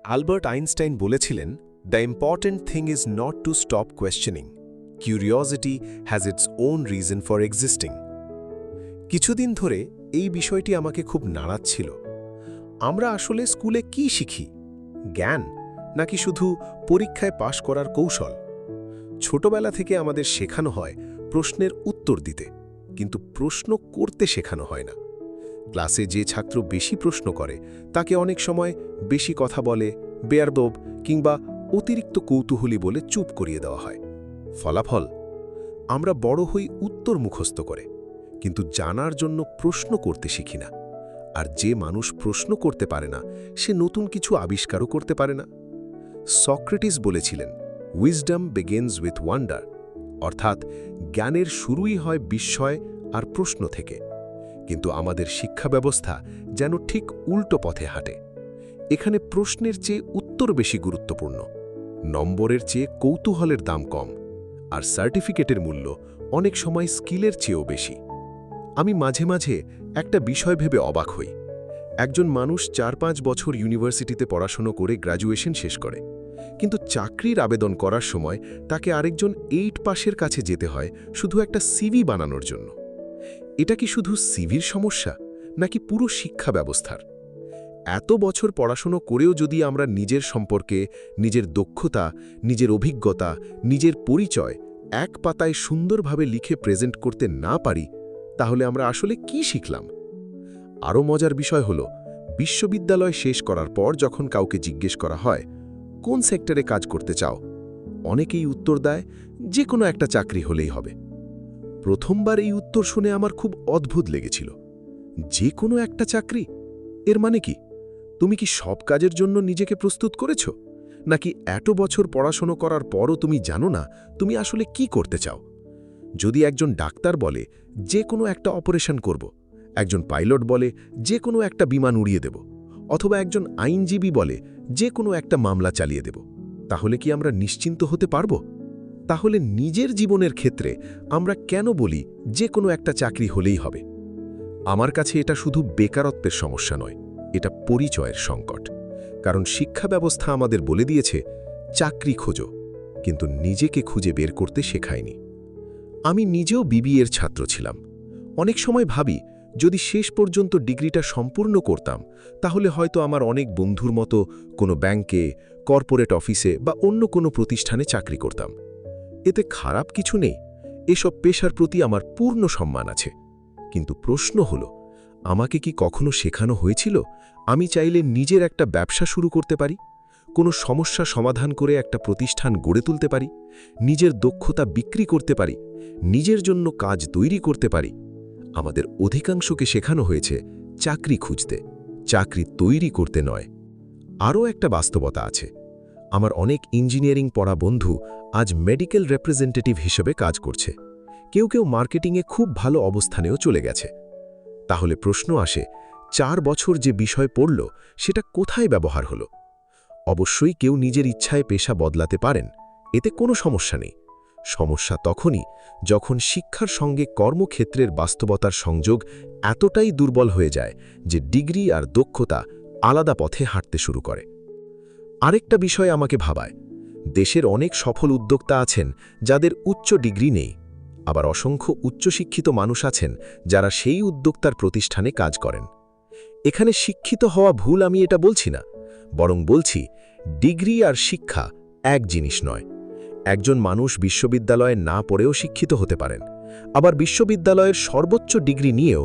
Albert Einstein বলেছিলেন, the important thing is not to stop questioning, curiosity has its own reason for existing. কিছুদিন ধরে এই বিষয়টি আমাকে খুব নাড়াচ্ছিল। আমরা আসলে স্কুলে কি শিখি? জ্ঞান, নাকি শুধু পরীক্ষায় পাশ করার কৌশল? ছোটবেলা থেকে আমাদের শেখানো হয় প্রশ্নের উত্তর দিতে, কিন্তু প্রশ্ন করতে শেখানো হয় না। ক্লাসে যে ছাত্র বেশি প্রশ্ন করে তাকে অনেক সময় বেশি কথা বলে, বেয়াদব কিংবা অতিরিক্ত কৌতূহলী বলে চুপ করিয়ে দেওয়া হয়। ফলাফল, আমরা বড় হই উত্তর মুখস্থ করে, কিন্তু জানার জন্য প্রশ্ন করতে শিখি না। আর যে মানুষ প্রশ্ন করতে পারে না, সে নতুন কিছু আবিষ্কারও করতে পারে না। সক্রেটিস বলেছিলেন, উইজডম বিগিনস উইথ ওয়ান্ডার, অর্থাৎ জ্ঞানের শুরুই হয় বিস্ময় আর প্রশ্ন থেকে। কিন্তু আমাদের শিক্ষা ব্যবস্থা যেন ঠিক উল্টো পথে হাঁটে। এখানে প্রশ্নের চেয়ে উত্তর বেশি গুরুত্বপূর্ণ, নম্বরের চেয়ে কৌতূহলের দাম কম, আর সার্টিফিকেটের মূল্য অনেক সময় স্কিলের চেয়েও বেশি। আমি মাঝে মাঝে একটা বিষয় ভেবে অবাক হই। একজন মানুষ ৪-৫ বছর ইউনিভার্সিটিতে পড়াশোনা করে গ্র্যাজুয়েশন শেষ করে, কিন্তু চাকরির আবেদন করার সময় তাকে আরেকজন 8 পাশের কাছে যেতে হয় শুধু একটা সিভি বানানোর জন্য। এটা কি শুধু সিভির সমস্যা, নাকি পুরো শিক্ষা ব্যবস্থার? এত বছর পড়াশোনা করেও যদি আমরা নিজের সম্পর্কে, নিজের দক্ষতা, নিজের অভিজ্ঞতা, নিজের পরিচয় এক পাতায় সুন্দরভাবে লিখে প্রেজেন্ট করতে না পারি, তাহলে আমরা আসলে কি শিখলাম? আরও মজার বিষয় হল, বিশ্ববিদ্যালয় শেষ করার পর যখন কাউকে জিজ্ঞেস করা হয়, কোন সেক্টরে কাজ করতে চাও, অনেকেই উত্তর দেয়, যে কোনো একটা চাকরি হলেই হবে। প্রথমবার এই উত্তর শুনে আমার খুব অদ্ভুত লেগেছিল। যে কোনো একটা চাকরি? এর মানে কি? তুমি কি সব কাজের জন্য নিজেকে প্রস্তুত করেছ? নাকি এত বছর পড়াশোনা করার পরও তুমি জানো না তুমি আসলে কি করতে চাও? যদি একজন ডাক্তার বলে, যে কোনো একটা অপারেশন করব, একজন পাইলট বলে, যে কোনো একটা বিমান উড়িয়ে দেব, অথবা একজন আইনজীবী বলে, যে কোনো একটা মামলা চালিয়ে দেব, তাহলে কি আমরা নিশ্চিন্ত হতে পারব? তাহলে নিজের জীবনের ক্ষেত্রে আমরা কেন বলি যে কোনো একটা চাকরি হলেই হবে? আমার কাছে এটা শুধু বেকারত্বের সমস্যা নয়, এটা পরিচয়ের সংকট। কারণ শিক্ষা ব্যবস্থা আমাদের বলে দিয়েছে, চাকরি খোঁজো, কিন্তু নিজেকে খুঁজে বের করতে শেখায়নি। আমি নিজেও বিবিএর ছাত্র ছিলাম। অনেক সময় ভাবি, যদি শেষ পর্যন্ত ডিগ্রিটা সম্পূর্ণ করতাম, তাহলে হয়তো আমার অনেক বন্ধুর মতো কোনো ব্যাংকে, কর্পোরেট অফিসে বা অন্য কোনো প্রতিষ্ঠানে চাকরি করতাম। এতে খারাপ কিছু নেই, এসব পেশার প্রতি আমার পূর্ণ সম্মান আছে। কিন্তু প্রশ্ন হলো, আমাকে কি কখনো শেখানো হয়েছিল আমি চাইলে নিজের একটা ব্যবসা শুরু করতে পারি, কোনো সমস্যা সমাধান করে একটা প্রতিষ্ঠান গড়ে তুলতে পারি, নিজের দক্ষতা বিক্রি করতে পারি, নিজের জন্য কাজ তৈরি করতে পারি? আমাদের অধিকাংশকে শেখানো হয়েছে চাকরি খুঁজতে, চাকরি তৈরি করতে নয়। আরও একটা বাস্তবতা আছে। আমার অনেক ইঞ্জিনিয়ারিং পড়া বন্ধু আজ মেডিকেল রিপ্রেজেন্টেটিভ হিসেবে কাজ করছে। কেউ কেউ মার্কেটিংয়ে খুব ভালো অবস্থানেও চলে গেছে। তাহলে প্রশ্ন আসে, 4 বছর যে বিষয় পড়ল সেটা কোথায় ব্যবহার হলো? অবশ্যই কেউ নিজের ইচ্ছায় পেশা বদলাতে পারেন, এতে কোনো সমস্যা নেই। সমস্যা তখনই যখন শিক্ষার সঙ্গে কর্মক্ষেত্রের বাস্তবতার সংযোগ এতটাই দুর্বল হয়ে যায় যে ডিগ্রি আর দক্ষতা আলাদা পথে হাঁটতে শুরু করে। আরেকটা বিষয় আমাকে ভাবায়, দেশের অনেক সফল উদ্যোক্তা আছেন যাদের উচ্চ ডিগ্রি নেই, আবার অসংখ্য উচ্চশিক্ষিত মানুষ আছেন যারা সেই উদ্যোক্তার প্রতিষ্ঠানে কাজ করেন। এখানে শিক্ষিত হওয়া ভুল আমি এটা বলছি না, বরং বলছি ডিগ্রি আর শিক্ষা এক জিনিস নয়। একজন মানুষ বিশ্ববিদ্যালয়ে না পড়েও শিক্ষিত হতে পারেন, আবার বিশ্ববিদ্যালয়ের সর্বোচ্চ ডিগ্রি নিয়েও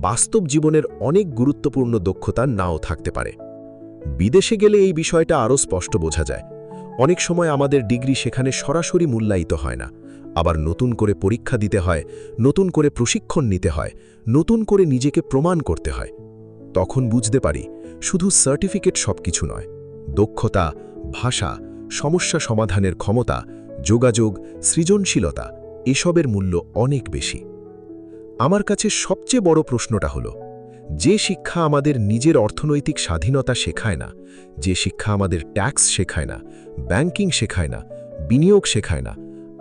বাস্তব জীবনের অনেক গুরুত্বপূর্ণ দক্ষতা নাও থাকতে পারে। বিদেশে গেলে এই বিষয়টা আরও স্পষ্ট বোঝা যায়। অনেক সময় আমাদের ডিগ্রি সেখানে সরাসরি মূল্যায়িত হয় না, আবার নতুন করে পরীক্ষা দিতে হয়, নতুন করে প্রশিক্ষণ নিতে হয়, নতুন করে নিজেকে প্রমাণ করতে হয়। তখন বুঝতে পারি, শুধু সার্টিফিকেট সবকিছু নয়। দক্ষতা, ভাষা, সমস্যা সমাধানের ক্ষমতা, যোগাযোগ, সৃজনশীলতা, এসবের মূল্য অনেক বেশি। আমার কাছে সবচেয়ে বড় প্রশ্নটা হলো, যে শিক্ষা আমাদের নিজের অর্থনৈতিক স্বাধীনতা শেখায় না, যে শিক্ষা আমাদের ট্যাক্স শেখায় না, ব্যাংকিং শেখায় না, বিনিয়োগ শেখায় না,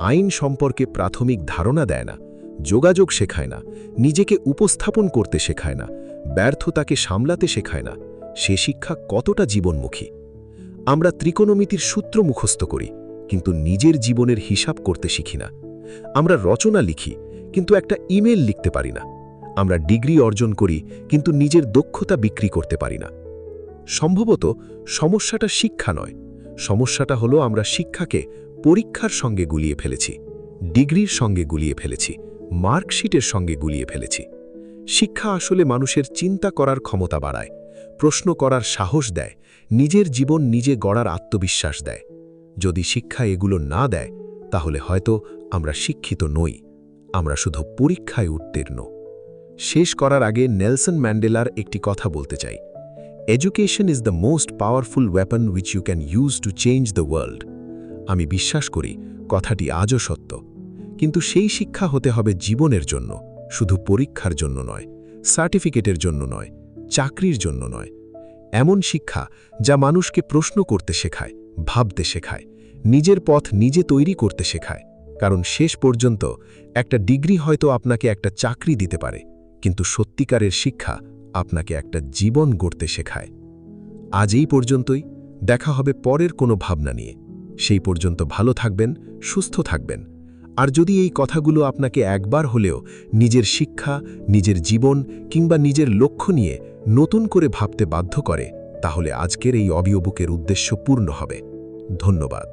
আইন সম্পর্কে প্রাথমিক ধারণা দেয় না, যোগাযোগ শেখায় না, নিজেকে উপস্থাপন করতে শেখায় না, ব্যর্থতাকে সামলাতে শেখায় না, সে শিক্ষা কতটা জীবনমুখী? আমরা ত্রিকোণমিতির সূত্র মুখস্থ করি, কিন্তু নিজের জীবনের হিসাব করতে শিখি না। আমরা রচনা লিখি, কিন্তু একটা ইমেল লিখতে পারি না। আমরা ডিগ্রি অর্জন করি, কিন্তু নিজের দক্ষতা বিক্রি করতে পারি না। সম্ভবত সমস্যাটা শিক্ষা নয়, সমস্যাটা হলো আমরা শিক্ষাকে পরীক্ষার সঙ্গে গুলিয়ে ফেলেছি, ডিগ্রির সঙ্গে গুলিয়ে ফেলেছি, মার্কশিটের সঙ্গে গুলিয়ে ফেলেছি। শিক্ষা আসলে মানুষের চিন্তা করার ক্ষমতা বাড়ায়, প্রশ্ন করার সাহস দেয়, নিজের জীবন নিজে গড়ার আত্মবিশ্বাস দেয়। যদি শিক্ষা এগুলো না দেয়, তাহলে হয়তো আমরা শিক্ষিত নই, আমরা শুধু পরীক্ষায় উত্তীর্ণ। শেষ করার আগে নেলসন ম্যান্ডেলার একটি কথা বলতে চাই। Education is the most powerful weapon which you can use to change the world. আমি বিশ্বাস করি কথাটি আজও সত্য, কিন্তু সেই শিক্ষা হতে হবে জীবনের জন্য, শুধু পরীক্ষার জন্য নয়, সার্টিফিকেটের জন্য নয়, চাকরির জন্য নয়। এমন শিক্ষা যা মানুষকে প্রশ্ন করতে শেখায়, ভাবতে শেখায়, নিজের পথ নিজে তৈরি করতে শেখায়। কারণ শেষ পর্যন্ত একটা ডিগ্রি হয়তো আপনাকে একটা চাকরি দিতে পারে, কিন্তু সত্যিকারের শিক্ষা আপনাকে একটা জীবন গড়তে শেখায়। আজ এই পর্যন্তই, দেখা হবে পরের কোনো ভাবনা নিয়ে। সেই পর্যন্ত ভালো থাকবেন, সুস্থ থাকবেন। আর যদি এই কথাগুলো আপনাকে একবার হলেও নিজের শিক্ষা, নিজের জীবন কিংবা নিজের লক্ষ্য নিয়ে নতুন করে ভাবতে বাধ্য করে, তাহলে আজকের এই অডিও বুকের উদ্দেশ্য পূর্ণ হবে। ধন্যবাদ।